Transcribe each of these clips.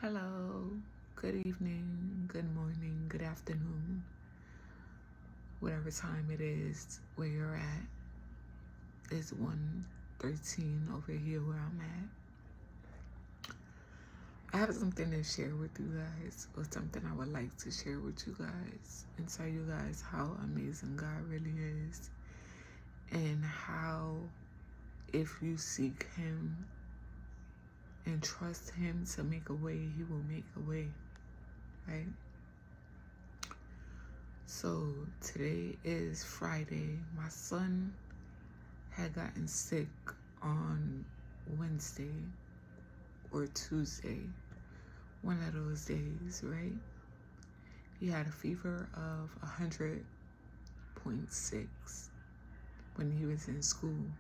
Hello, good evening, good morning, good afternoon, whatever time it is where you're at. It's 1:13 over here where I'm at. I have something to share with you guys, or something I would like to share with you guys, and tell you guys how amazing God really is, and how if you seek Him and trust Him to make a way, He will make a way, right? So today is Friday. My son had gotten sick on Wednesday or Tuesday, one of those days, right? He had a fever of 100.6 when he was in school.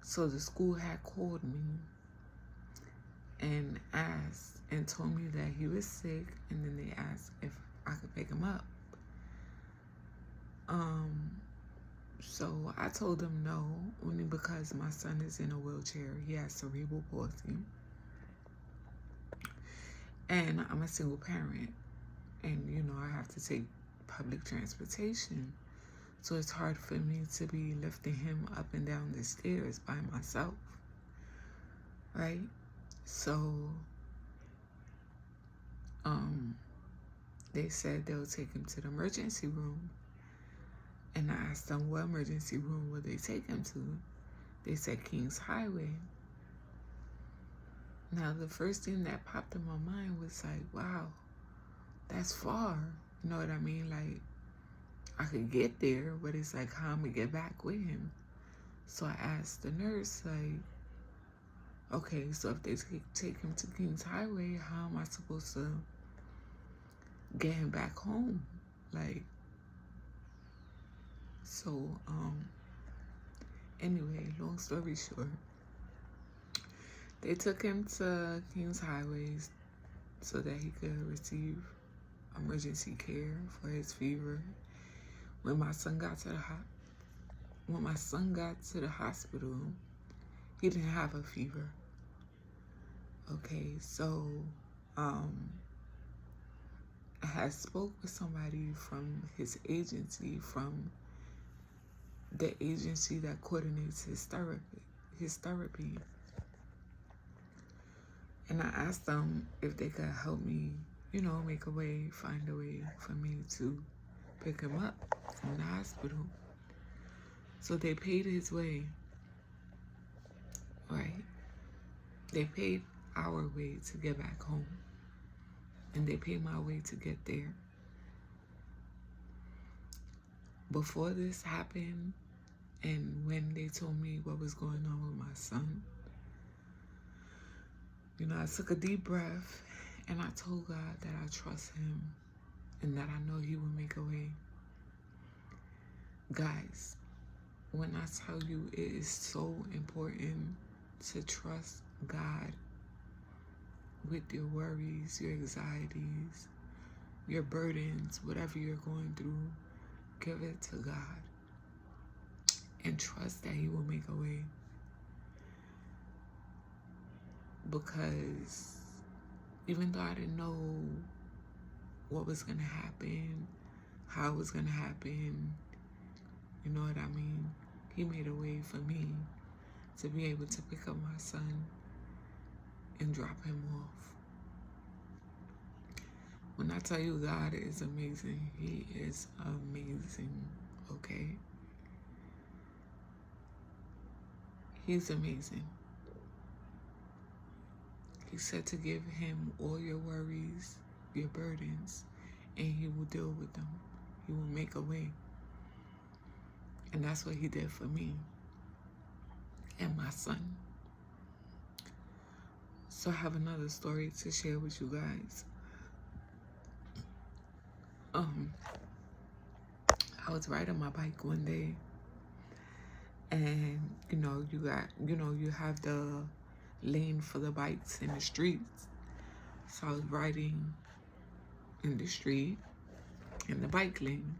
So the school had called me and asked and told me that he was sick, and then they asked if I could pick him up. So I told them no, only because my son is in a wheelchair. He has cerebral palsy. And I'm a single parent. And, I have to take public transportation. So it's hard for me to be lifting him up and down the stairs by myself. Right? So, they said they'll take him to the emergency room. And I asked them, what emergency room will they take him to? They said Kings Highway. Now, the first thing that popped in my mind was like, wow, that's far. You know what I mean? Like, I could get there, but it's like, how am I gonna get back with him? So I asked the nurse, like, okay, so if they take him to Kings Highway, how am I supposed to get him back home? Like, so, anyway, long story short, they took him to Kings Highways so that he could receive emergency care for his fever. When my son got to the hospital, he didn't have a fever. Okay, so I had spoke with somebody from his agency, from the agency that coordinates his therapy. And I asked them if they could help me, make a way, find a way for me to pick him up from the hospital. So they paid his way, right? They paid our way to get back home. And they paid my way to get there. Before this happened, and when they told me what was going on with my son, I took a deep breath and I told God that I trust Him and that I know He will make a way. Guys, when I tell you, it is so important to trust God with your worries, your anxieties, your burdens, whatever you're going through. Give it to God and trust that He will make a way. Because even though I didn't know what was going to happen, how it was going to happen, you know what I mean? He made a way for me to be able to pick up my son and drop him off. When I tell you God is amazing, He is amazing, okay? He's amazing. He said to give Him all your worries, your burdens, and He will deal with them. He will make a way. And that's what He did for me and my son. So I have another story to share with you guys. I was riding my bike one day, and you have the lane for the bikes in the streets. So I was riding in the street in the bike lane,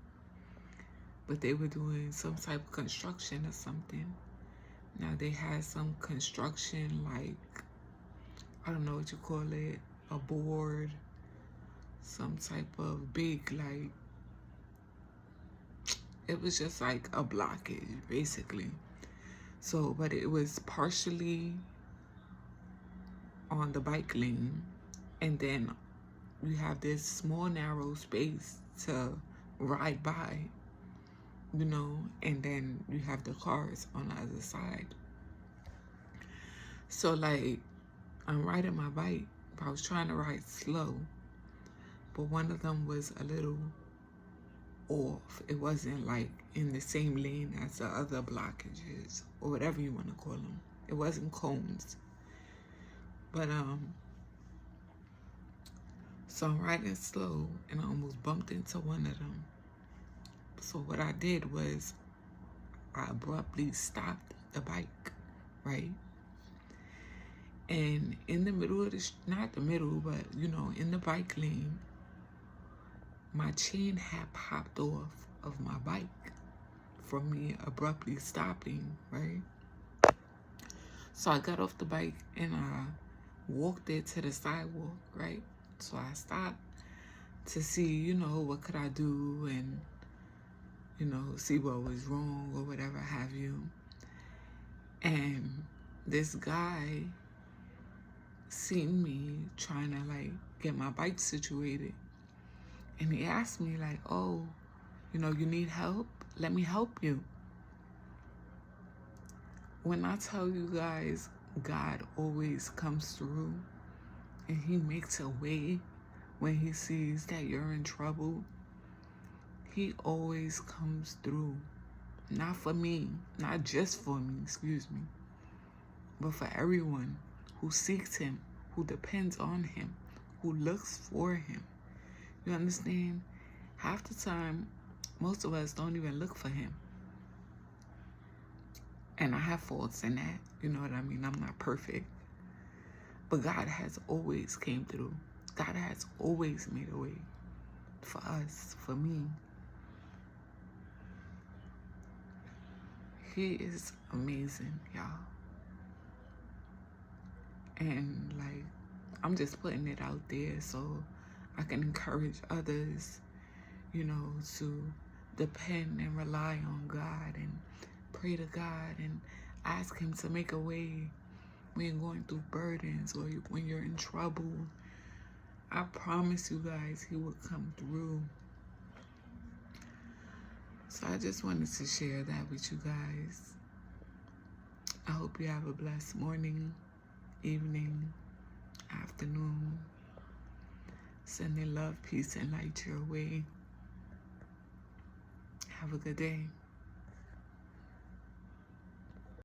but they were doing some type of construction or something. Now they had some construction like I don't know what you call it, a board, some type of big, like, it was just like a blockage, basically. So, but it was partially on the bike lane, and then you have this small narrow space to ride by, you know, and then you have the cars on the other side. So like, I'm riding my bike, but I was trying to ride slow, but one of them was a little off. It wasn't like in the same lane as the other blockages, or whatever you want to call them. It wasn't cones. But so I'm riding slow, and I almost bumped into one of them. So what I did was I abruptly stopped the bike, right? And in the middle of the, not the middle, but you know, in the bike lane, my chain had popped off of my bike from me abruptly stopping, right? So I got off the bike and I walked it to the sidewalk, right? So I stopped to see, you know, what could I do, and, you know, see what was wrong or whatever have you. And this guy seen me trying to like get my bike situated, and he asked me like, oh, you know, you need help? Let me help you. When I tell you guys, God always comes through, and he makes a way when he sees that you're in trouble. He always comes through. Not for me, not just for me, excuse me, but for everyone who seeks him, who depends on him, who looks for him. You understand? Half the time, most of us don't even look for him. And I have faults in that. You know what I mean? I'm not perfect. But God has always came through. God has always made a way for us, for me. He is amazing, y'all. And like, I'm just putting it out there so I can encourage others, you know, to depend and rely on God and pray to God and ask him to make a way when you're going through burdens or when you're in trouble. I promise you guys, he will come through. So I just wanted to share that with you guys. I hope you have a blessed morning, evening, afternoon. Sending love, peace, and light your way. Have a good day.